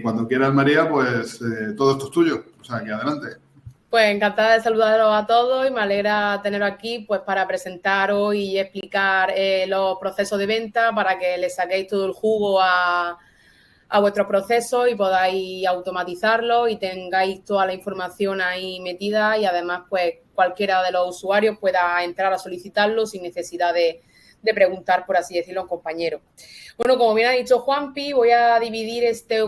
cuando quieras, María, pues todo esto es tuyo. O sea, que adelante. Pues encantada de saludaros a todos y me alegra teneros aquí pues para presentaros y explicar los procesos de venta para que le saquéis todo el jugo a vuestros procesos y podáis automatizarlo y tengáis toda la información ahí metida y además pues cualquiera de los usuarios pueda entrar a solicitarlo sin necesidad de preguntar, por así decirlo, a un compañero. Bueno, como bien ha dicho Juanpi, voy a dividir este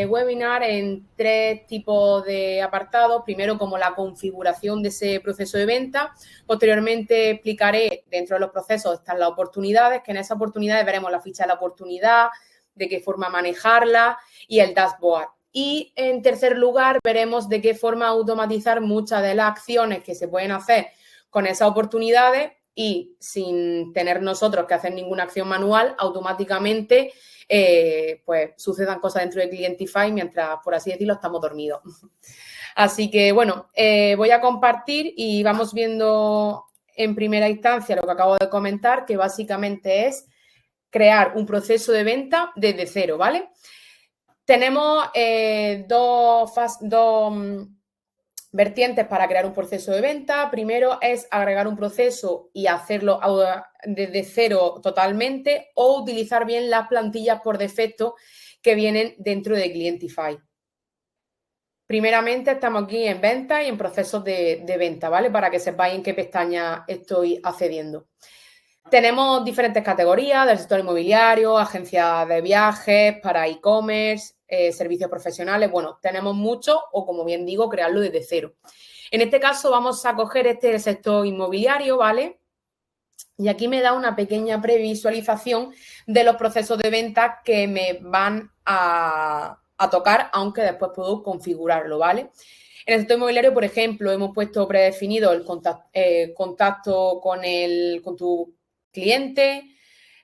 webinar en 3 tipos de apartados. Primero, como la configuración de ese proceso de venta. Posteriormente, explicaré dentro de los procesos están las oportunidades, que en esas oportunidades veremos la ficha de la oportunidad, de qué forma manejarla y el dashboard. Y en tercer lugar, veremos de qué forma automatizar muchas de las acciones que se pueden hacer con esas oportunidades y sin tener nosotros que hacer ninguna acción manual, automáticamente pues sucedan cosas dentro de Clientify mientras, por así decirlo, estamos dormidos. Así que, bueno, voy a compartir y vamos viendo en primera instancia lo que acabo de comentar, que básicamente es crear un proceso de venta desde cero, ¿vale? Tenemos dos vertientes para crear un proceso de venta. Primero es agregar un proceso y hacerlo desde cero totalmente o utilizar bien las plantillas por defecto que vienen dentro de Clientify. Primeramente estamos aquí en venta y en procesos de venta, ¿vale? Para que sepáis en qué pestaña estoy accediendo. Tenemos diferentes categorías del sector inmobiliario, agencias de viajes, para e-commerce, servicios profesionales. Bueno, tenemos mucho o, como bien digo, crearlo desde cero. En este caso vamos a coger este del sector inmobiliario, ¿vale? Y aquí me da una pequeña previsualización de los procesos de venta que me van a tocar, aunque después puedo configurarlo, ¿vale? En el sector inmobiliario, por ejemplo, hemos puesto predefinido el contacto con tu cliente,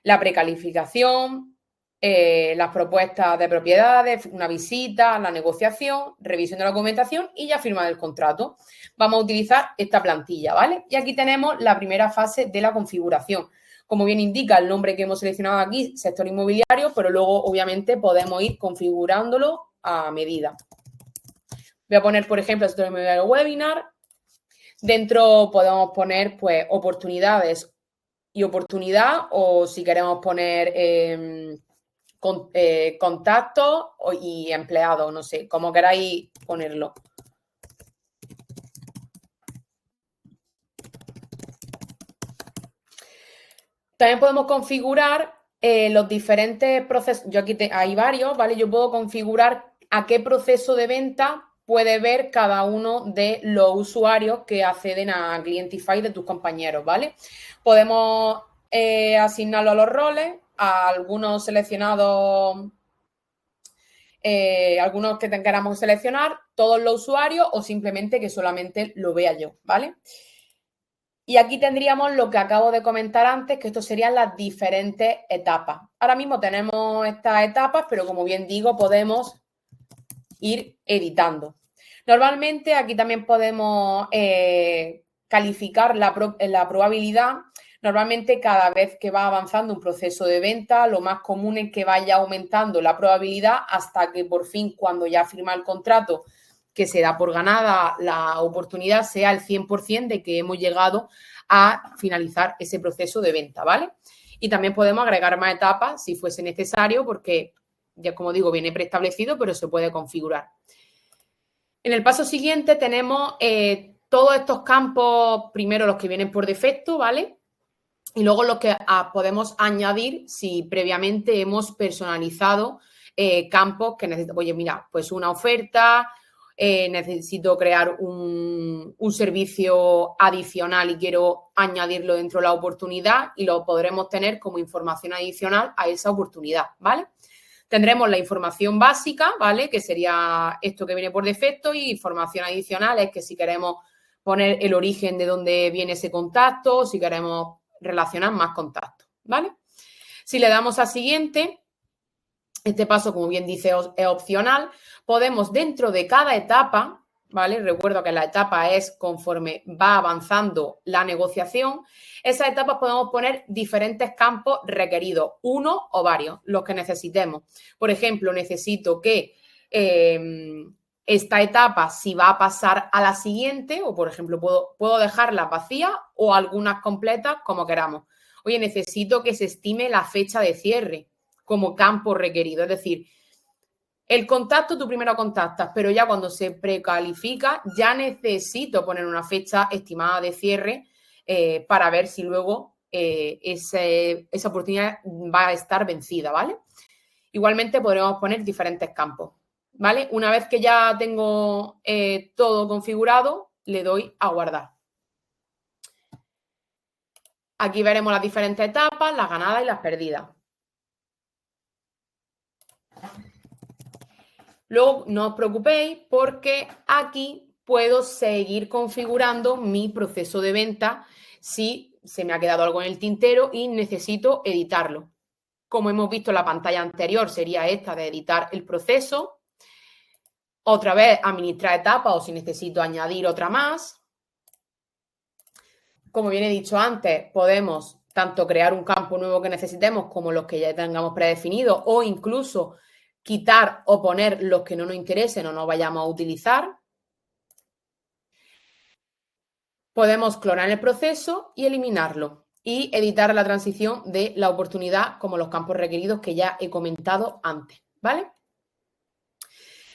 la precalificación, las propuestas de propiedades, una visita, la negociación, revisión de la documentación y ya firma el contrato. Vamos a utilizar esta plantilla, ¿vale? Y aquí tenemos la primera fase de la configuración. Como bien indica el nombre que hemos seleccionado aquí, sector inmobiliario, pero luego obviamente podemos ir configurándolo a medida. Voy a poner, por ejemplo, sector inmobiliario webinar. Dentro podemos poner pues oportunidades y oportunidad, o si queremos poner contacto y empleado, no sé, como queráis ponerlo. También podemos configurar los diferentes procesos. Yo aquí hay varios, ¿vale? Yo puedo configurar a qué proceso de venta puede ver cada uno de los usuarios que acceden a Clientify de tus compañeros, ¿vale? Podemos asignarlo a los roles, a algunos seleccionados, algunos que queramos seleccionar, todos los usuarios o simplemente que solamente lo vea yo, ¿vale? Y aquí tendríamos lo que acabo de comentar antes, que esto serían las diferentes etapas. Ahora mismo tenemos estas etapas, pero como bien digo, podemos ir editando. Normalmente aquí también podemos calificar la probabilidad. Normalmente cada vez que va avanzando un proceso de venta, lo más común es que vaya aumentando la probabilidad hasta que por fin, cuando ya firma el contrato, que se da por ganada la oportunidad, sea el 100% de que hemos llegado a finalizar ese proceso de venta, ¿vale? Y también podemos agregar más etapas si fuese necesario porque, ya como digo, viene preestablecido, pero se puede configurar. En el paso siguiente tenemos todos estos campos, primero los que vienen por defecto, ¿vale? Y luego los que podemos añadir si previamente hemos personalizado campos que necesito. Oye, mira, pues una oferta, necesito crear un servicio adicional y quiero añadirlo dentro de la oportunidad y lo podremos tener como información adicional a esa oportunidad, ¿vale? Tendremos la información básica, ¿vale? Que sería esto que viene por defecto, y información adicional es que si queremos poner el origen de dónde viene ese contacto, si queremos relacionar más contactos, ¿vale? Si le damos a siguiente, este paso, como bien dice, es opcional. Podemos dentro de cada etapa, ¿vale? Recuerdo que la etapa es conforme va avanzando la negociación. Esas etapas podemos poner diferentes campos requeridos, uno o varios, los que necesitemos. Por ejemplo, necesito que esta etapa si va a pasar a la siguiente o, por ejemplo, puedo dejarlas vacías o algunas completas como queramos. Oye, necesito que se estime la fecha de cierre como campo requerido. Es decir, el contacto tú primero contactas, pero ya cuando se precalifica ya necesito poner una fecha estimada de cierre para ver si luego esa oportunidad va a estar vencida, ¿vale? Igualmente podremos poner diferentes campos, ¿vale? Una vez que ya tengo todo configurado, le doy a guardar. Aquí veremos las diferentes etapas, las ganadas y las perdidas. Luego, no os preocupéis porque aquí puedo seguir configurando mi proceso de venta si se me ha quedado algo en el tintero y necesito editarlo. Como hemos visto en la pantalla anterior, sería esta de editar el proceso. Otra vez, administrar etapas o si necesito añadir otra más. Como bien he dicho antes, podemos tanto crear un campo nuevo que necesitemos como los que ya tengamos predefinidos o incluso quitar o poner los que no nos interesen o no vayamos a utilizar. Podemos clonar el proceso y eliminarlo y editar la transición de la oportunidad como los campos requeridos que ya he comentado antes, ¿vale?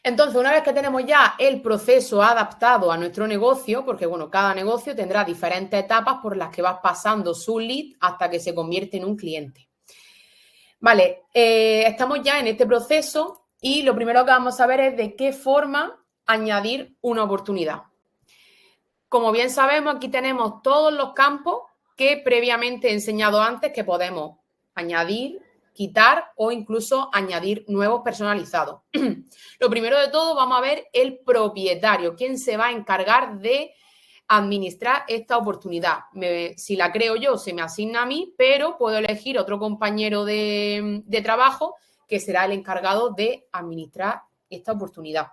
Entonces, una vez que tenemos ya el proceso adaptado a nuestro negocio, porque bueno, cada negocio tendrá diferentes etapas por las que vas pasando su lead hasta que se convierte en un cliente. Vale, estamos ya en este proceso y lo primero que vamos a ver es de qué forma añadir una oportunidad. Como bien sabemos, aquí tenemos todos los campos que previamente he enseñado antes que podemos añadir, quitar o incluso añadir nuevos personalizados. Lo primero de todo, vamos a ver el propietario, quién se va a encargar de administrar esta oportunidad. Si la creo yo, se me asigna a mí, pero puedo elegir otro compañero de trabajo que será el encargado de administrar esta oportunidad.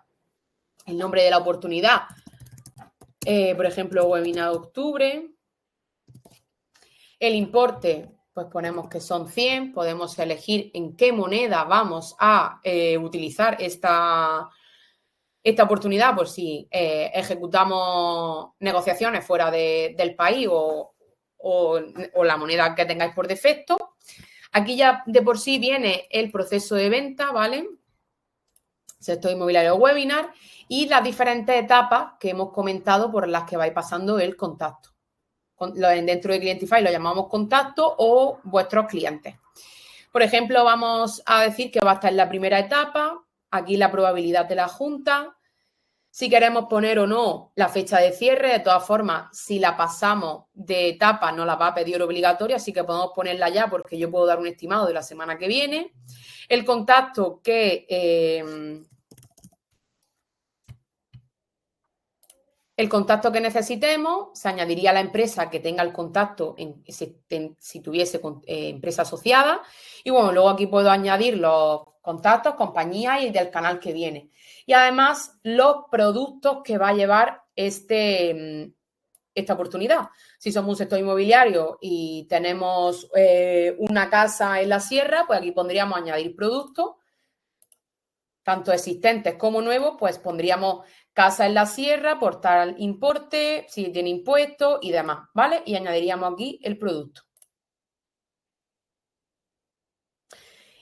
El nombre de la oportunidad, por ejemplo, webinar de octubre. El importe, pues ponemos que son 100, podemos elegir en qué moneda vamos a utilizar esta oportunidad, por si ejecutamos negociaciones fuera del país o la moneda que tengáis por defecto. Aquí ya de por sí viene el proceso de venta, ¿vale? Sector inmobiliario webinar y las diferentes etapas que hemos comentado por las que vais pasando el contacto. Dentro de Clientify lo llamamos contacto o vuestros clientes. Por ejemplo, vamos a decir que va a estar en la primera etapa, aquí la probabilidad de la junta, si queremos poner o no la fecha de cierre, de todas formas, si la pasamos de etapa no la va a pedir obligatoria, así que podemos ponerla ya porque yo puedo dar un estimado de la semana que viene. El contacto que necesitemos, se añadiría a la empresa que tenga el contacto si tuviese empresa asociada. Y bueno, luego aquí puedo añadir los contactos, compañías y del canal que viene. Y además los productos que va a llevar esta oportunidad. Si somos un sector inmobiliario y tenemos una casa en la sierra, pues aquí pondríamos añadir productos, tanto existentes como nuevos, pues pondríamos casa en la sierra, por tal importe, si tiene impuestos y demás, ¿vale? Y añadiríamos aquí el producto.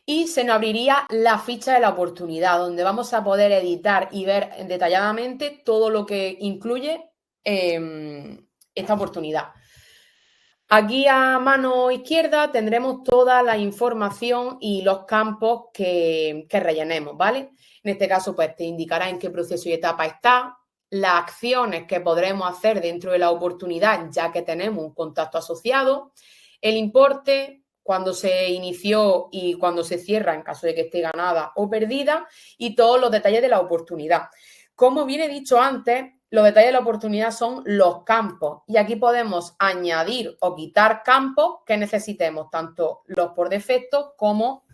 Y se nos abriría la ficha de la oportunidad, donde vamos a poder editar y ver detalladamente todo lo que incluye esta oportunidad. Aquí a mano izquierda tendremos toda la información y los campos que rellenemos, ¿vale? En este caso, pues te indicará en qué proceso y etapa está, las acciones que podremos hacer dentro de la oportunidad, ya que tenemos un contacto asociado, el importe, cuando se inició y cuando se cierra en caso de que esté ganada o perdida y todos los detalles de la oportunidad. Como bien he dicho antes, los detalles de la oportunidad son los campos y aquí podemos añadir o quitar campos que necesitemos, tanto los por defecto como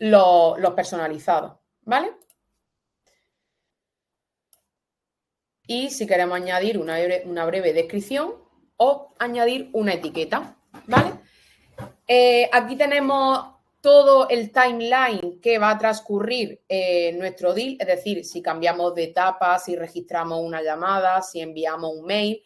los personalizados, ¿vale? Y si queremos añadir una breve descripción o añadir una etiqueta, ¿vale? Aquí tenemos todo el timeline que va a transcurrir nuestro deal, es decir, si cambiamos de etapa, si registramos una llamada, si enviamos un mail,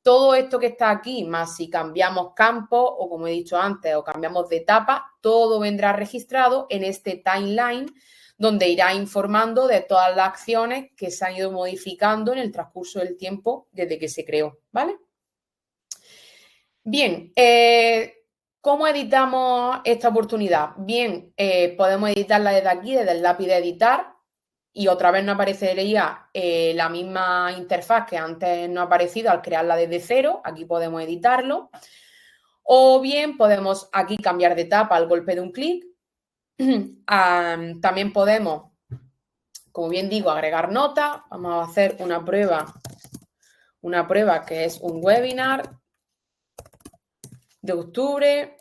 todo esto que está aquí, más si cambiamos campo o como he dicho antes, o cambiamos de etapa, todo vendrá registrado en este timeline donde irá informando de todas las acciones que se han ido modificando en el transcurso del tiempo desde que se creó, ¿vale? Bien, ¿cómo editamos esta oportunidad? Bien, podemos editarla desde aquí, desde el lápiz de editar, y otra vez nos aparecería la misma interfaz que antes nos ha aparecido al crearla desde cero. Aquí podemos editarlo. O bien podemos aquí cambiar de etapa al golpe de un clic. También podemos, como bien digo, agregar notas. Vamos a hacer una prueba que es un webinar de octubre.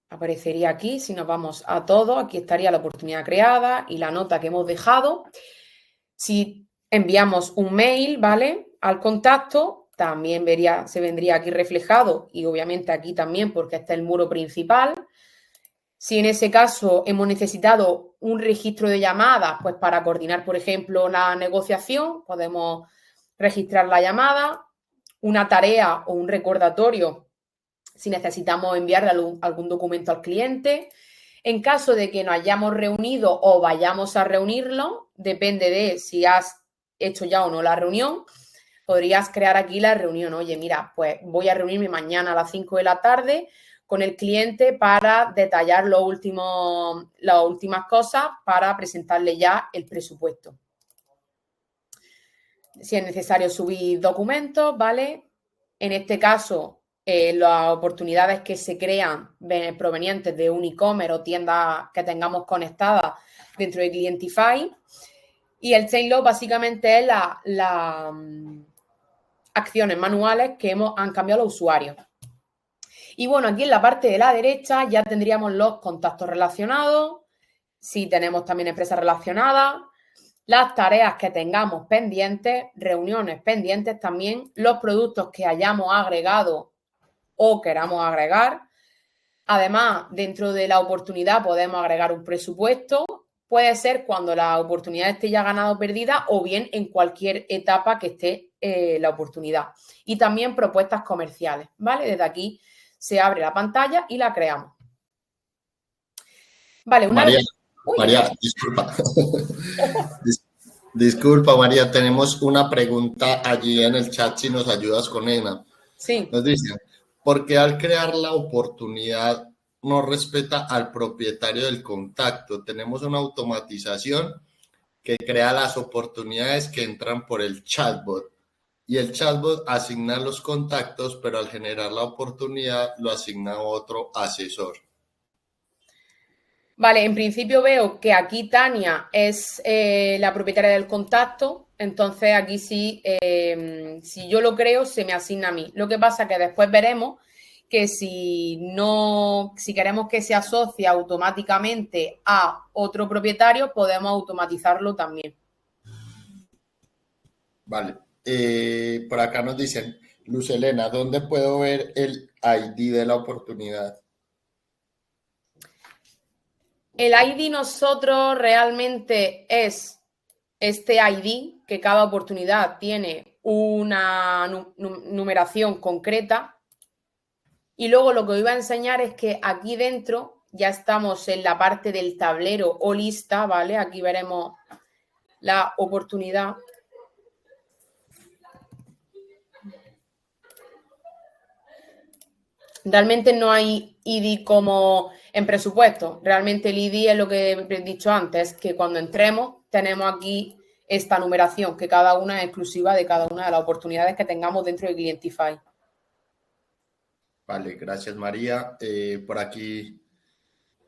Aparecería aquí, si nos vamos a todo, aquí estaría la oportunidad creada y la nota que hemos dejado. Si enviamos un mail, ¿vale?, al contacto, también se vendría aquí reflejado y obviamente aquí también porque este es el muro principal. Si en ese caso hemos necesitado un registro de llamadas, pues para coordinar, por ejemplo, la negociación, podemos registrar la llamada, una tarea o un recordatorio si necesitamos enviarle algún documento al cliente. En caso de que nos hayamos reunido o vayamos a reunirlo, depende de si has hecho ya o no la reunión, podrías crear aquí la reunión. Oye, mira, pues voy a reunirme mañana a las 5 de la tarde con el cliente para detallar las últimas cosas para presentarle ya el presupuesto. Si es necesario subir documentos, ¿vale? En este caso, las oportunidades que se crean provenientes de un e-commerce o tiendas que tengamos conectadas dentro de Clientify. Y el chain log básicamente es las acciones manuales que han cambiado los usuarios. Y bueno, aquí en la parte de la derecha ya tendríamos los contactos relacionados, si tenemos también empresas relacionadas, las tareas que tengamos pendientes, reuniones pendientes también, los productos que hayamos agregado o queramos agregar. Además, dentro de la oportunidad podemos agregar un presupuesto. Puede ser cuando la oportunidad esté ya ganada o perdida o bien en cualquier etapa que esté la oportunidad. Y también propuestas comerciales, ¿vale? Desde aquí se abre la pantalla y la creamos. Vale, María, disculpa. Disculpa, María, tenemos una pregunta allí en el chat, si nos ayudas con ella. Sí. Nos dicen, ¿por qué al crear la oportunidad no respeta al propietario del contacto? Tenemos una automatización que crea las oportunidades que entran por el chatbot y el chatbot asigna los contactos, pero al generar la oportunidad lo asigna a otro asesor. Vale, en principio veo que aquí Tania es la propietaria del contacto, entonces aquí sí, si yo lo creo, se me asigna a mí. Lo que pasa es que después veremos que si queremos que se asocie automáticamente a otro propietario, podemos automatizarlo también. Vale, por acá nos dicen, Luz Elena, ¿dónde puedo ver el ID de la oportunidad? El ID nosotros realmente es este ID, que cada oportunidad tiene una numeración concreta. Y luego lo que os iba a enseñar es que aquí dentro ya estamos en la parte del tablero o lista, ¿vale? Aquí veremos la oportunidad. Realmente no hay ID como en presupuesto. Realmente el ID es lo que he dicho antes, que cuando entremos tenemos aquí esta numeración, que cada una es exclusiva de cada una de las oportunidades que tengamos dentro de Clientify. Vale, gracias María. Por aquí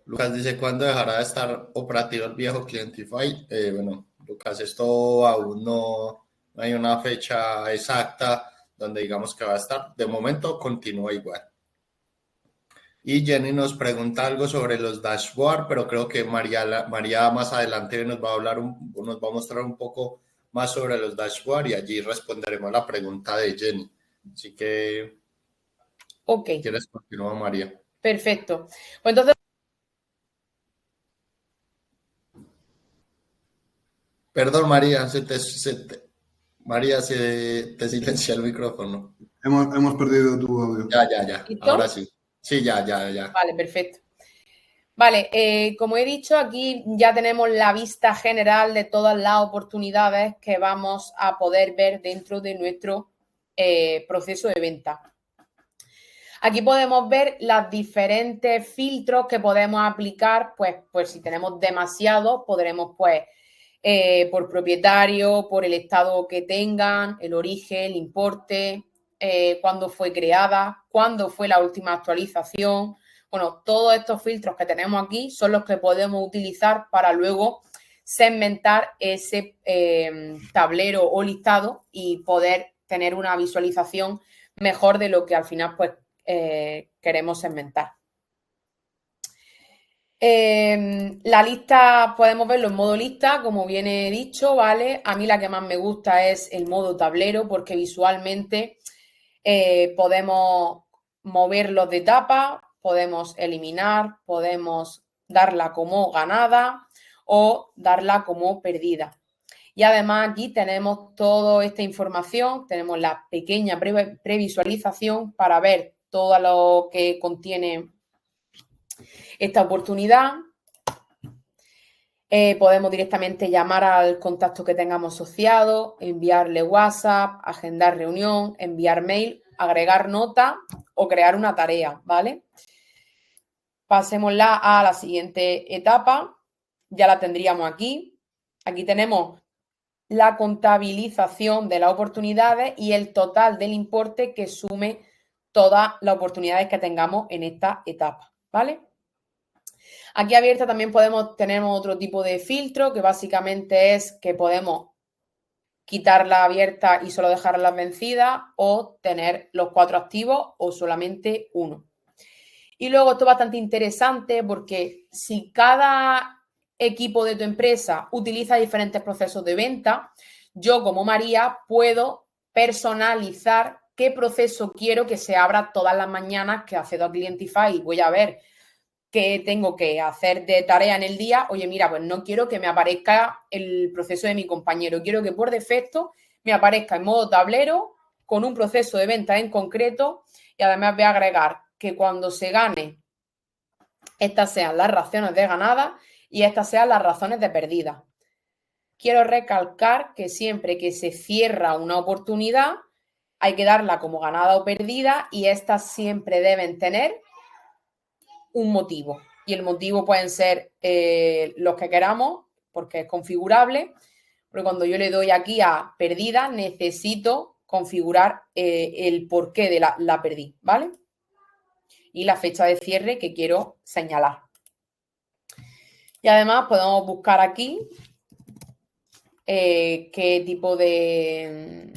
Lucas dice, ¿cuándo dejará de estar operativo el viejo Clientify? Bueno, Lucas, esto aún no hay una fecha exacta donde digamos que va a estar. De momento continúa igual. Y Jenny nos pregunta algo sobre los dashboard, pero creo que María más adelante nos va a mostrar un poco más sobre los dashboard y allí responderemos la pregunta de Jenny. Así que, ok. ¿quieres continuar, María? Perfecto. Pues entonces, Perdón, María, María, se te silencia el micrófono. Hemos perdido tu audio. Ya. ¿Listo? Ahora sí. Sí, ya. Vale, perfecto. Vale, como he dicho, aquí ya tenemos la vista general de todas las oportunidades que vamos a poder ver dentro de nuestro proceso de venta. Aquí podemos ver los diferentes filtros que podemos aplicar, pues si tenemos demasiado, podremos por propietario, por el estado que tengan, el origen, el importe, cuándo fue creada, cuándo fue la última actualización. Bueno, todos estos filtros que tenemos aquí son los que podemos utilizar para luego segmentar ese tablero o listado y poder tener una visualización mejor de lo que al final queremos segmentar. La lista podemos verlo en modo lista, como bien he dicho, ¿vale? A mí la que más me gusta es el modo tablero porque visualmente podemos moverlos de etapa, podemos eliminar, podemos darla como ganada o darla como perdida. Y además aquí tenemos toda esta información, tenemos la pequeña previsualización para ver todo lo que contiene esta oportunidad. Podemos directamente llamar al contacto que tengamos asociado, enviarle WhatsApp, agendar reunión, enviar mail, agregar nota o crear una tarea, ¿vale? Pasémosla a la siguiente etapa. Ya la tendríamos aquí. Aquí tenemos la contabilización de las oportunidades y el total del importe que sume todas las oportunidades que tengamos en esta etapa, ¿vale? Aquí abierta también tenemos otro tipo de filtro que básicamente es que podemos quitarla abierta y solo dejar las vencidas o tener los 4 activos o solamente uno. Y luego esto es bastante interesante porque si cada equipo de tu empresa utiliza diferentes procesos de venta, yo como María puedo personalizar qué proceso quiero que se abra todas las mañanas que accedo a Clientify y voy a ver qué tengo que hacer de tarea en el día. Oye, mira, pues no quiero que me aparezca el proceso de mi compañero. Quiero que por defecto me aparezca en modo tablero con un proceso de venta en concreto y además voy a agregar que cuando se gane, estas sean las razones de ganada y estas sean las razones de perdida. Quiero recalcar que siempre que se cierra una oportunidad hay que darla como ganada o perdida y estas siempre deben tener un motivo. Y el motivo pueden ser los que queramos porque es configurable. Pero cuando yo le doy aquí a perdida necesito configurar el porqué de la perdí, ¿vale? Y la fecha de cierre que quiero señalar. Y además podemos buscar aquí qué tipo de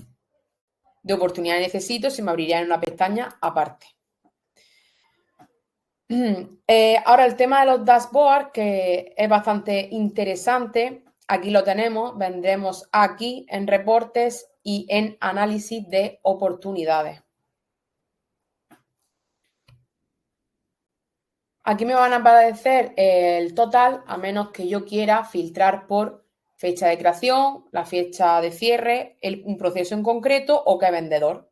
oportunidad necesito. Se me abriría en una pestaña aparte. Ahora el tema de los dashboards, que es bastante interesante. Aquí lo tenemos. Vendremos aquí en reportes y en análisis de oportunidades. Aquí me van a aparecer el total, a menos que yo quiera filtrar por fecha de creación, la fecha de cierre, un proceso en concreto o qué vendedor.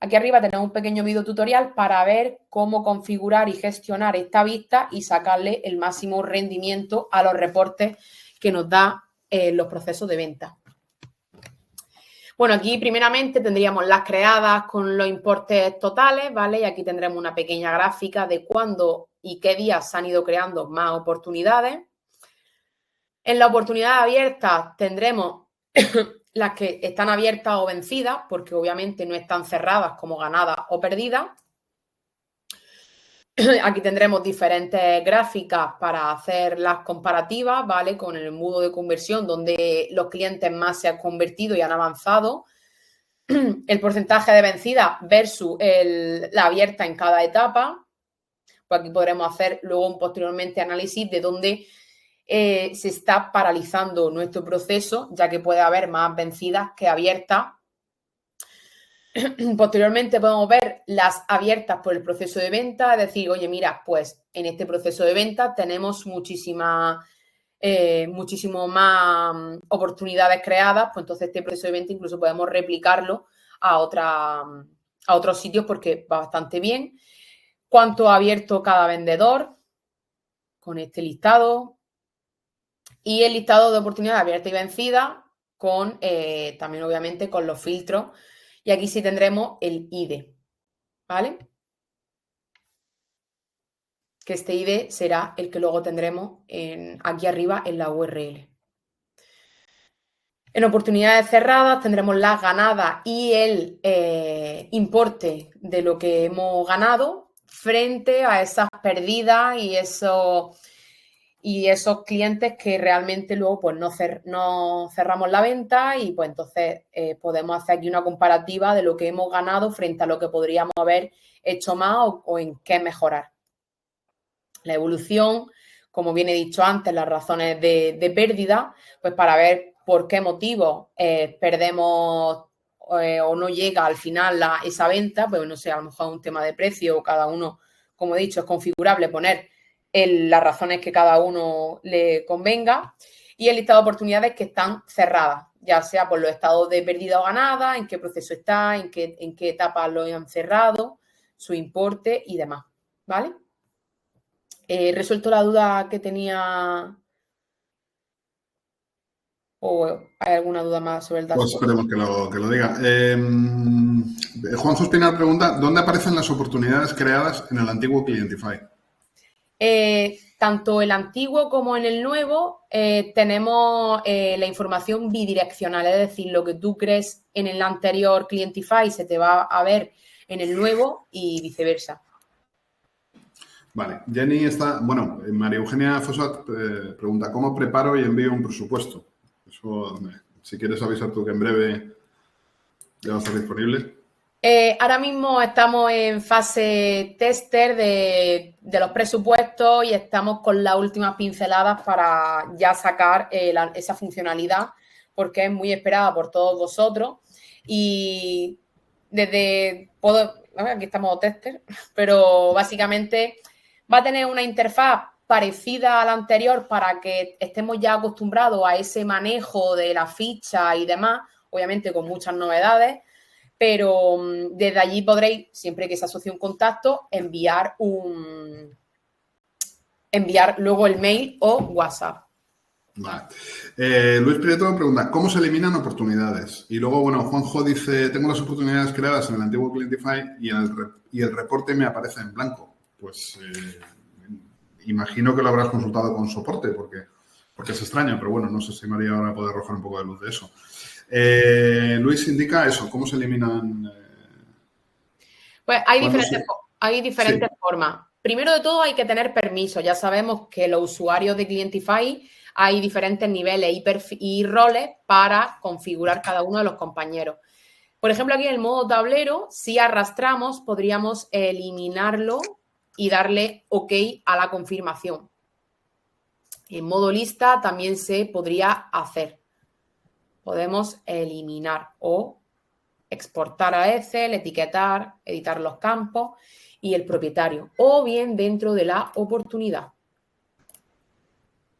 Aquí arriba tenemos un pequeño video tutorial para ver cómo configurar y gestionar esta vista y sacarle el máximo rendimiento a los reportes que nos da los procesos de venta. Bueno, aquí primeramente tendríamos las creadas con los importes totales, ¿vale? Y aquí tendremos una pequeña gráfica de cuándo y qué días se han ido creando más oportunidades. En la oportunidad abierta tendremos las que están abiertas o vencidas, porque obviamente no están cerradas como ganadas o perdidas. Aquí tendremos diferentes gráficas para hacer las comparativas, ¿vale? Con el embudo de conversión, donde los clientes más se han convertido y han avanzado. El porcentaje de vencida versus la abierta en cada etapa. Pues aquí podremos hacer luego posteriormente análisis de dónde se está paralizando nuestro proceso, ya que puede haber más vencidas que abiertas. Posteriormente podemos ver las abiertas por el proceso de venta, es decir, oye, mira, pues en este proceso de venta tenemos muchísimas muchísimo más oportunidades creadas, pues entonces este proceso de venta incluso podemos replicarlo a otros sitios porque va bastante bien. Cuánto ha abierto cada vendedor con este listado. Y el listado de oportunidades abiertas y vencidas con también obviamente con los filtros. Y aquí sí tendremos el ID, ¿vale? Que este ID será el que luego tendremos aquí arriba en la URL. En oportunidades cerradas tendremos las ganadas y el importe de lo que hemos ganado frente a esas perdidas y esos clientes que realmente luego pues no cerramos la venta y pues entonces podemos hacer aquí una comparativa de lo que hemos ganado frente a lo que podríamos haber hecho más o en qué mejorar. La evolución, como bien he dicho antes, las razones de pérdida, pues para ver por qué motivo perdemos o no llega al final esa venta, pues no sé, a lo mejor un tema de precio o cada uno, como he dicho, es configurable poner las razones que cada uno le convenga y el listado de oportunidades que están cerradas, ya sea por los estados de pérdida o ganada, en qué proceso está, en qué etapa lo han cerrado, su importe y demás, ¿vale? ¿Resuelto la duda que tenía o hay alguna duda más sobre el dashboard? Pues esperemos que lo diga. Juan Suspinar pregunta, ¿dónde aparecen las oportunidades creadas en el antiguo Clientify? Tanto el antiguo como en el nuevo tenemos la información bidireccional, es decir, lo que tú crees en el anterior Clientify se te va a ver en el nuevo y viceversa. Vale, Jenny está, bueno, María Eugenia Fosat pregunta, ¿cómo preparo y envío un presupuesto? Eso, si quieres avisar tú que en breve ya va a estar disponible. Ahora mismo estamos en fase tester de los presupuestos y estamos con las últimas pinceladas para ya sacar esa funcionalidad porque es muy esperada por todos vosotros y aquí estamos tester, pero básicamente va a tener una interfaz parecida a la anterior para que estemos ya acostumbrados a ese manejo de la ficha y demás, obviamente con muchas novedades. Pero desde allí podréis, siempre que se asocie un contacto, enviar luego el mail o WhatsApp. Vale. Luis Prieto pregunta, ¿cómo se eliminan oportunidades? Y luego, bueno, Juanjo dice, tengo las oportunidades creadas en el antiguo Clientify y el reporte me aparece en blanco. Pues imagino que lo habrás consultado con soporte porque es extraño, pero bueno, no sé si María ahora puede arrojar un poco de luz de eso. Luis indica eso, ¿cómo se eliminan? Pues hay diferentes formas. Primero de todo hay que tener permiso. Ya sabemos que los usuarios de Clientify hay diferentes niveles y roles para configurar cada uno de los compañeros. Por ejemplo, aquí en el modo tablero, si arrastramos, podríamos eliminarlo y darle OK a la confirmación. En modo lista también se podría hacer. Podemos eliminar o exportar a Excel, etiquetar, editar los campos y el propietario. O bien dentro de la oportunidad.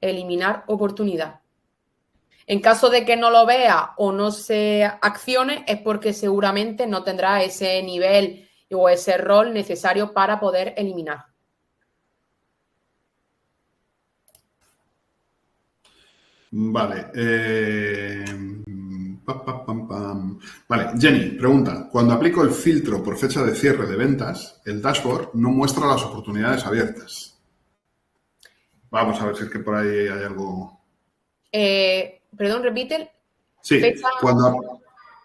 Eliminar oportunidad. En caso de que no lo vea o no se accione es porque seguramente no tendrá ese nivel o ese rol necesario para poder eliminar. Vale. Vale, Jenny pregunta, cuando aplico el filtro por fecha de cierre de ventas, el dashboard no muestra las oportunidades abiertas. Vamos a ver si es que por ahí hay algo... Perdón, repite. Sí, fecha...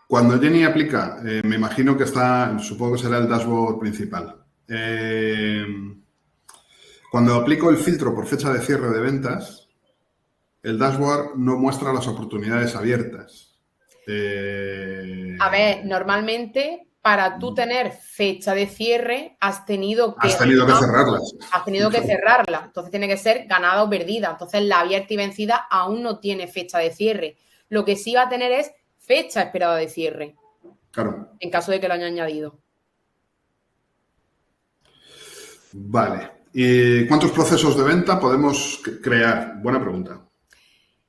cuando Jenny aplica, me imagino que supongo que será el dashboard principal. Cuando aplico el filtro por fecha de cierre de ventas, el dashboard no muestra las oportunidades abiertas. A ver, normalmente para tú tener fecha de cierre has tenido que cerrarlas. Has tenido que cerrarla. Entonces tiene que ser ganada o perdida. Entonces la abierta y vencida aún no tiene fecha de cierre. Lo que sí va a tener es fecha esperada de cierre. Claro. En caso de que lo haya añadido. Vale. ¿Y cuántos procesos de venta podemos crear? Buena pregunta.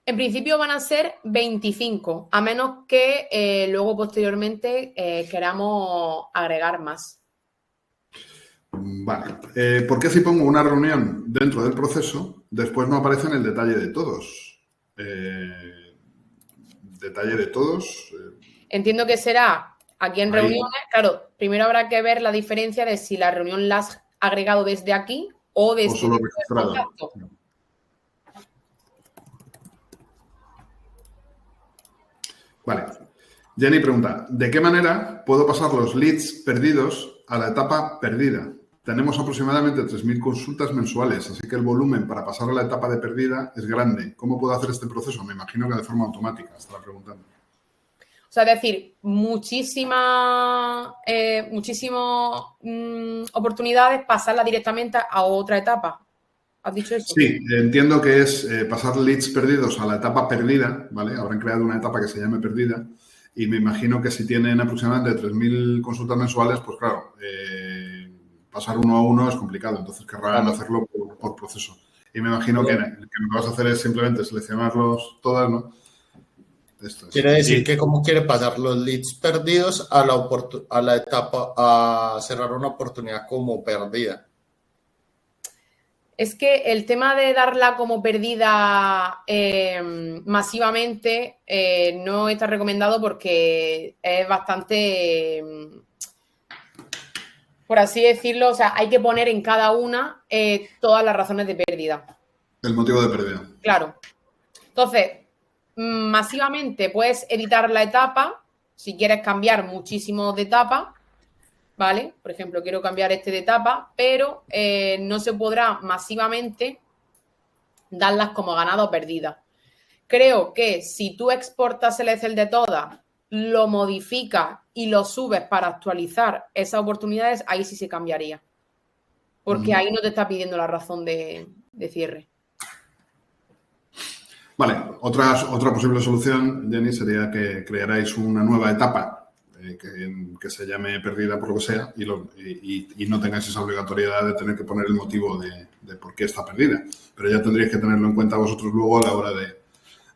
En principio van a ser 25, a menos que luego posteriormente queramos agregar más. Vale. ¿Por qué si pongo una reunión dentro del proceso, después no aparece en el detalle de todos? Detalle de todos. Entiendo que será aquí en Ahí. reuniones. Claro, primero habrá que ver la diferencia de si la reunión la has agregado desde aquí o desde O solo el registrado. contacto. Vale. Jenny pregunta, ¿de qué manera puedo pasar los leads perdidos a la etapa perdida? Tenemos aproximadamente 3.000 consultas mensuales, así que el volumen para pasar a la etapa de perdida es grande. ¿Cómo puedo hacer este proceso? Me imagino que de forma automática, estaba preguntando. O sea, es decir, muchísimas oportunidades, pasarla directamente a otra etapa. ¿Has dicho eso? Sí, entiendo que es pasar leads perdidos a la etapa perdida, ¿vale? Habrán creado una etapa que se llame perdida y me imagino que si tienen aproximadamente 3.000 consultas mensuales, pues claro, pasar uno a uno es complicado, entonces querrán hacerlo por proceso. Y me imagino que lo que vas a hacer es simplemente seleccionarlos todas, ¿no? Esto es. Quiere decir que cómo quiere pasar los leads perdidos a la etapa, a cerrar una oportunidad como perdida. Es que el tema de darla como perdida masivamente no está recomendado porque es bastante, por así decirlo, o sea, hay que poner en cada una todas las razones de pérdida. El motivo de pérdida. Claro. Entonces, masivamente puedes editar la etapa si quieres cambiar muchísimo de etapa, ¿vale? Por ejemplo, quiero cambiar este de etapa, pero no se podrá masivamente darlas como ganada o perdida. Creo que si tú exportas el Excel de todas, lo modificas y lo subes para actualizar esas oportunidades, ahí sí se cambiaría. Porque ahí no te está pidiendo la razón de cierre. Vale, otra posible solución, Jenny, sería que crearais una nueva etapa que se llame perdida por lo que sea y no tengáis esa obligatoriedad de tener que poner el motivo de por qué está perdida. Pero ya tendríais que tenerlo en cuenta vosotros luego a la hora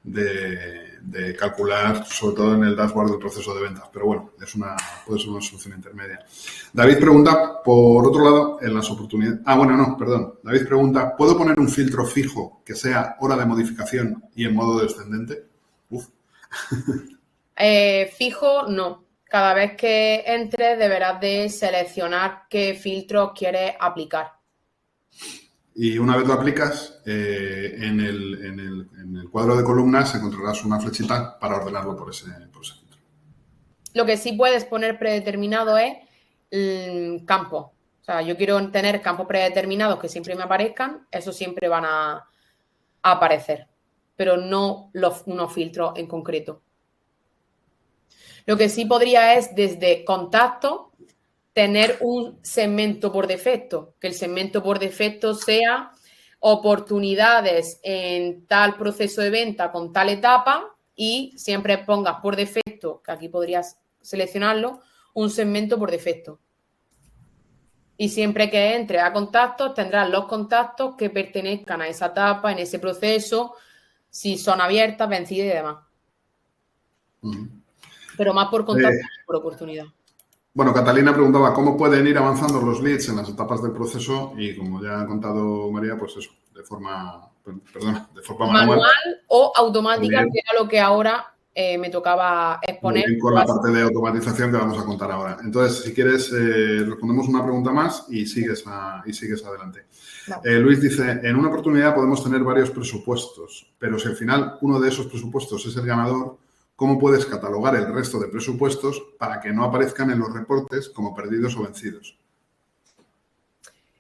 de calcular, sobre todo en el dashboard del proceso de ventas. Pero bueno, puede ser una solución intermedia. David pregunta, por otro lado, en las oportunidades... David pregunta, ¿puedo poner un filtro fijo que sea hora de modificación y en modo descendente? Fijo, no. Cada vez que entres deberás de seleccionar qué filtros quieres aplicar. Y una vez lo aplicas, en el cuadro de columnas encontrarás una flechita para ordenarlo por ese filtro. Lo que sí puedes poner predeterminado es campo. O sea, yo quiero tener campos predeterminados que siempre me aparezcan, esos siempre van a aparecer, pero no unos filtros en concreto. Lo que sí podría es desde contacto tener un segmento por defecto, que el segmento por defecto sea oportunidades en tal proceso de venta con tal etapa y siempre pongas por defecto, que aquí podrías seleccionarlo, un segmento por defecto. Y siempre que entre a contactos tendrás los contactos que pertenezcan a esa etapa, en ese proceso, si son abiertas, vencidas y demás. Pero más por contacto que por oportunidad. Bueno, Catalina preguntaba cómo pueden ir avanzando los leads en las etapas del proceso y como ya ha contado María, pues eso, de forma manual o automática, que era lo que ahora me tocaba exponer. Con la parte de automatización que vamos a contar ahora. Entonces, si quieres, respondemos una pregunta más y sigues adelante. No. Luis dice, en una oportunidad podemos tener varios presupuestos, pero si al final uno de esos presupuestos es el ganador, ¿cómo puedes catalogar el resto de presupuestos para que no aparezcan en los reportes como perdidos o vencidos?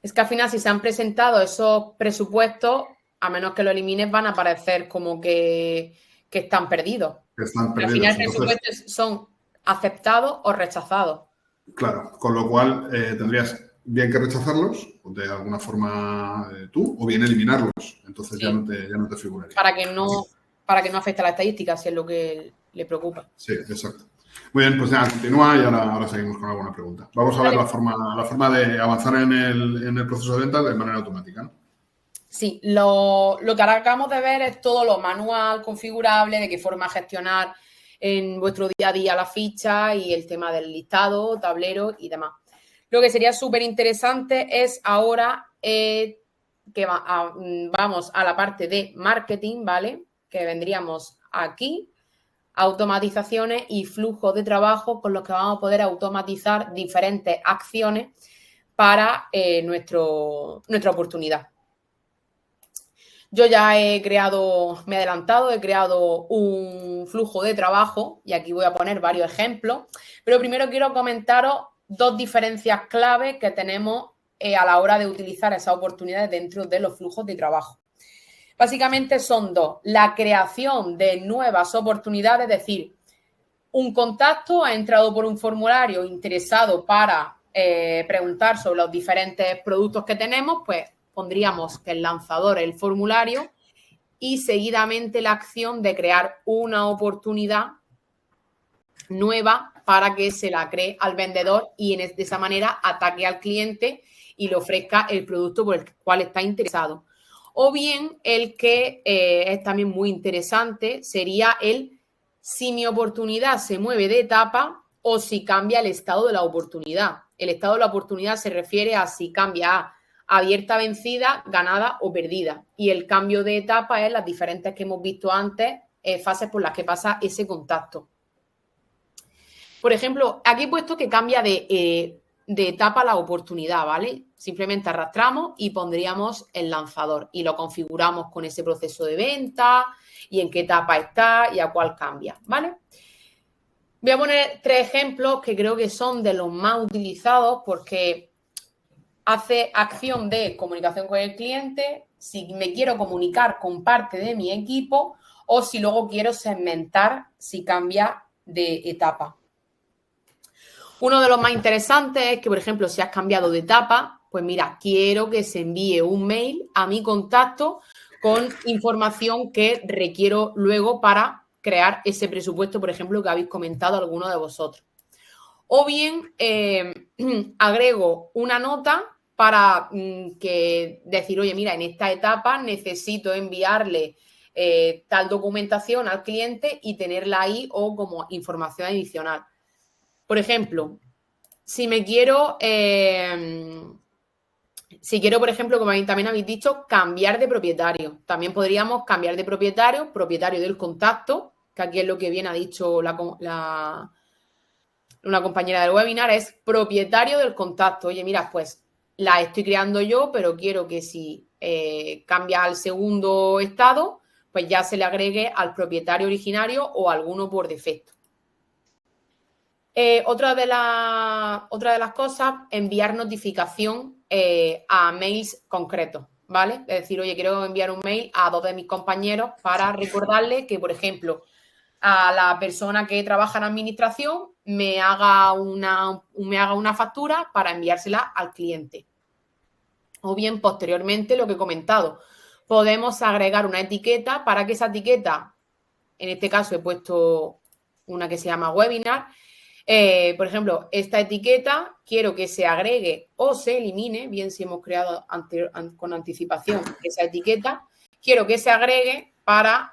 Es que al final, si se han presentado esos presupuestos, a menos que lo elimines, van a aparecer como que están perdidos. Están perdidos. Al final, los presupuestos son aceptados o rechazados. Claro, con lo cual tendrías bien que rechazarlos de alguna forma tú o bien eliminarlos. Entonces sí. ya no te figuraría. Para que no afecte a la estadística, si es lo que le preocupa. Sí, exacto. Muy bien, pues ya continúa y ahora seguimos con alguna pregunta. Vamos a ver la forma de avanzar en el proceso de venta de manera automática, ¿no? Sí, lo que ahora acabamos de ver es todo lo manual, configurable, de qué forma gestionar en vuestro día a día la ficha y el tema del listado, tablero y demás. Lo que sería súper interesante es ahora vamos a la parte de marketing, ¿vale? Que vendríamos aquí, automatizaciones y flujos de trabajo con los que vamos a poder automatizar diferentes acciones para nuestra oportunidad. Yo ya me he adelantado, he creado un flujo de trabajo y aquí voy a poner varios ejemplos, pero primero quiero comentaros dos diferencias clave que tenemos a la hora de utilizar esas oportunidades dentro de los flujos de trabajo. Básicamente son dos: la creación de nuevas oportunidades, es decir, un contacto ha entrado por un formulario interesado para preguntar sobre los diferentes productos que tenemos, pues pondríamos que el lanzador es el formulario y seguidamente la acción de crear una oportunidad nueva para que se la cree al vendedor y de esa manera ataque al cliente y le ofrezca el producto por el cual está interesado. O bien el que es también muy interesante sería si mi oportunidad se mueve de etapa o si cambia el estado de la oportunidad. El estado de la oportunidad se refiere a si cambia a abierta, vencida, ganada o perdida. Y el cambio de etapa es las diferentes que hemos visto antes, fases por las que pasa ese contacto. Por ejemplo, aquí he puesto que cambia de etapa la oportunidad, ¿vale? Simplemente arrastramos y pondríamos el lanzador y lo configuramos con ese proceso de venta y en qué etapa está y a cuál cambia, ¿vale? Voy a poner 3 ejemplos que creo que son de los más utilizados porque hace acción de comunicación con el cliente, si me quiero comunicar con parte de mi equipo o si luego quiero segmentar si cambia de etapa. Uno de los más interesantes es que, por ejemplo, si has cambiado de etapa, pues mira, quiero que se envíe un mail a mi contacto con información que requiero luego para crear ese presupuesto, por ejemplo, que habéis comentado alguno de vosotros. O bien agrego una nota para decir, oye, mira, en esta etapa necesito enviarle tal documentación al cliente y tenerla ahí o como información adicional. Por ejemplo, si quiero, por ejemplo, como también habéis dicho, cambiar de propietario. También podríamos cambiar de propietario del contacto, que aquí es lo que bien ha dicho una compañera del webinar, es propietario del contacto. Oye, mira, pues la estoy creando yo, pero quiero que si cambia al segundo estado, pues ya se le agregue al propietario originario o alguno por defecto. Otra de las cosas, enviar notificación a mails concretos, ¿vale? Es decir, oye, quiero enviar un mail a 2 de mis compañeros para recordarle que, por ejemplo, a la persona que trabaja en administración me haga una factura para enviársela al cliente. O bien, posteriormente, lo que he comentado, podemos agregar una etiqueta para que esa etiqueta, en este caso he puesto una que se llama webinar. Por ejemplo, esta etiqueta quiero que se agregue o se elimine, bien si hemos creado con anticipación esa etiqueta, quiero que se agregue para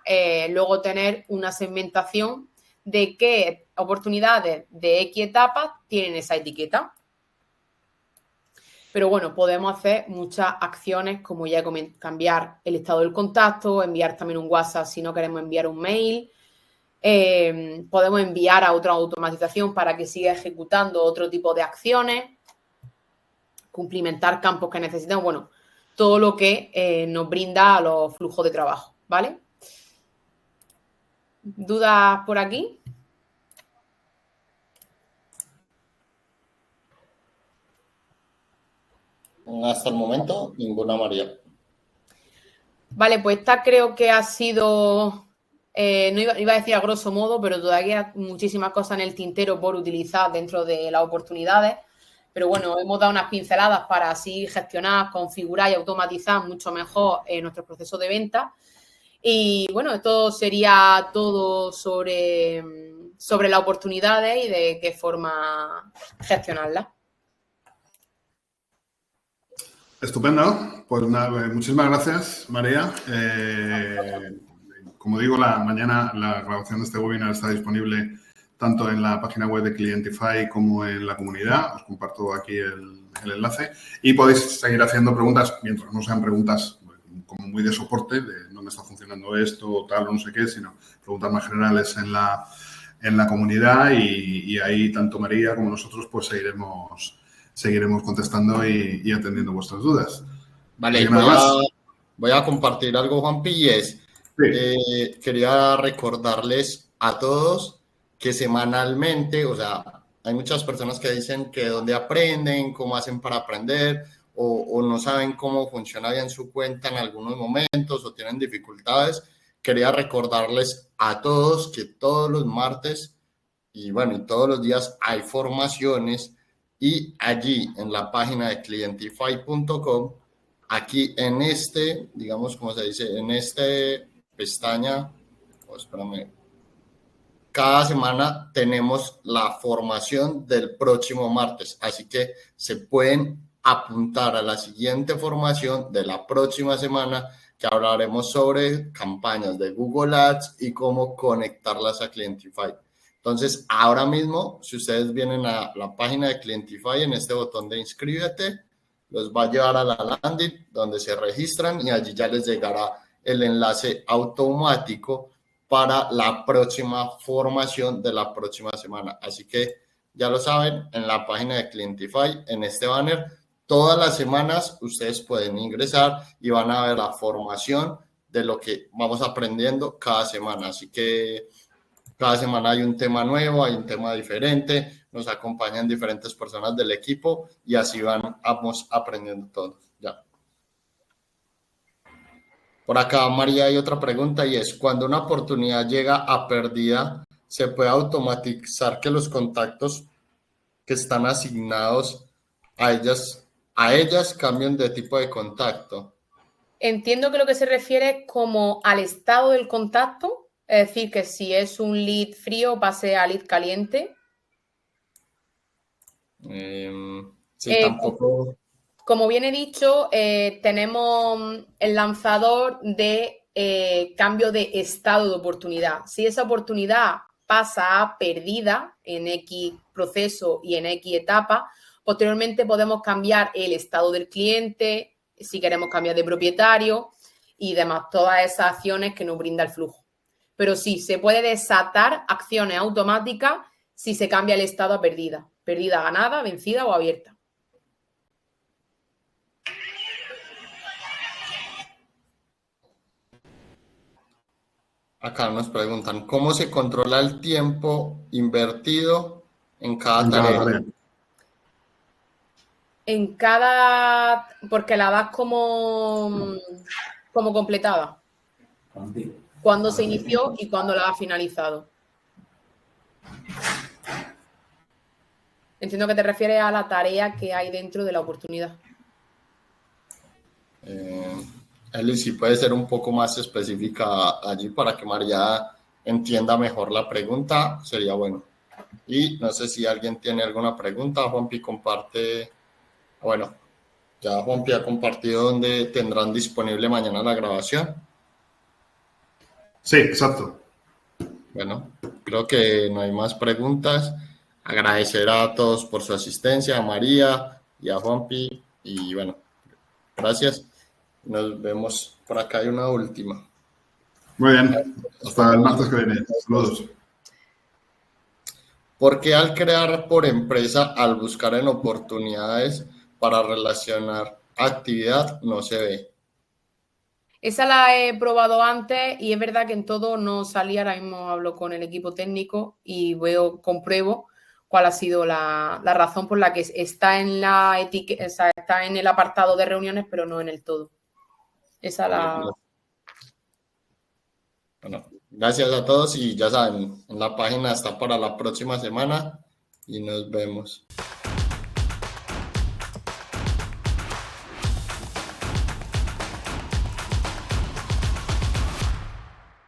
luego tener una segmentación de qué oportunidades de X etapas tienen esa etiqueta. Pero bueno, podemos hacer muchas acciones como ya cambiar el estado del contacto, enviar también un WhatsApp si no queremos enviar un mail. Podemos enviar a otra automatización para que siga ejecutando otro tipo de acciones, cumplimentar campos que necesitamos, bueno, todo lo que nos brinda a los flujos de trabajo, ¿vale? ¿Dudas por aquí? Hasta el momento, ninguna, María. Vale, pues esta creo que ha sido... no iba a decir a grosso modo, pero todavía hay muchísimas cosas en el tintero por utilizar dentro de las oportunidades. Pero bueno, hemos dado unas pinceladas para así gestionar, configurar y automatizar mucho mejor nuestros procesos de venta. Y bueno, esto sería todo sobre las oportunidades y de qué forma gestionarlas. Estupendo. Pues nada, muchísimas gracias, María. Como digo, mañana la grabación de este webinar está disponible tanto en la página web de Clientify como en la comunidad. Os comparto aquí el enlace. Y podéis seguir haciendo preguntas, mientras no sean preguntas como muy de soporte, de no me está funcionando esto o tal o no sé qué, sino preguntas más generales en la comunidad y ahí tanto María como nosotros pues seguiremos contestando y atendiendo vuestras dudas. Vale, voy a compartir algo, Juanpi, y es, quería recordarles a todos que semanalmente, o sea, hay muchas personas que dicen que dónde aprenden, cómo hacen para aprender, o no saben cómo funciona bien su cuenta en algunos momentos, o tienen dificultades. Quería recordarles a todos que todos los martes y todos los días hay formaciones y allí en la página de clientify.com, aquí en digamos, como se dice, en pestaña, espérame, cada semana tenemos la formación del próximo martes, así que se pueden apuntar a la siguiente formación de la próxima semana, que hablaremos sobre campañas de Google Ads y cómo conectarlas a Clientify. Entonces, ahora mismo, si ustedes vienen a la página de Clientify, en este botón de inscríbete, los va a llevar a la landing donde se registran y allí ya les llegará el enlace automático para la próxima formación de la próxima semana. Así que ya lo saben, en la página de Clientify, en este banner, todas las semanas ustedes pueden ingresar y van a ver la formación de lo que vamos aprendiendo cada semana. Así que cada semana hay un tema nuevo, hay un tema diferente, nos acompañan diferentes personas del equipo y así vamos aprendiendo todos. Ya. Por acá, María, hay otra pregunta y es, cuando una oportunidad llega a pérdida, ¿se puede automatizar que los contactos que están asignados a ellas cambien de tipo de contacto? Entiendo que lo que se refiere como al estado del contacto, es decir, que si es un lead frío pase a lead caliente. Sí, tampoco. Como bien he dicho, tenemos el lanzador de cambio de estado de oportunidad. Si esa oportunidad pasa a perdida en X proceso y en X etapa, posteriormente podemos cambiar el estado del cliente, si queremos cambiar de propietario y demás, todas esas acciones que nos brinda el flujo. Pero sí, se puede desatar acciones automáticas si se cambia el estado a perdida. Perdida, ganada, vencida o abierta. Acá nos preguntan, ¿cómo se controla el tiempo invertido en cada tarea? En cada... porque la das como completada. Cuándo se inició y cuándo la has finalizado. Entiendo que te refieres a la tarea que hay dentro de la oportunidad. Eli, si puede ser un poco más específica allí para que María entienda mejor la pregunta, sería bueno. Y no sé si alguien tiene alguna pregunta. Juanpi comparte, bueno, ya Juanpi ha compartido dónde tendrán disponible mañana la grabación. Sí, exacto. Bueno, creo que no hay más preguntas. Agradecer a todos por su asistencia, a María y a Juanpi. Y bueno, gracias. Nos vemos. Por acá hay una última. Muy bien. Hasta el martes que viene. Saludos. ¿Por qué al crear por empresa, al buscar en oportunidades para relacionar actividad, no se ve? Esa la he probado antes y es verdad que en todo no salía. Ahora mismo hablo con el equipo técnico y compruebo cuál ha sido la razón por la que está en la etiqueta, o sea, está en el apartado de reuniones, pero no en el todo. Bueno, gracias a todos y ya saben, en la página está para la próxima semana y nos vemos.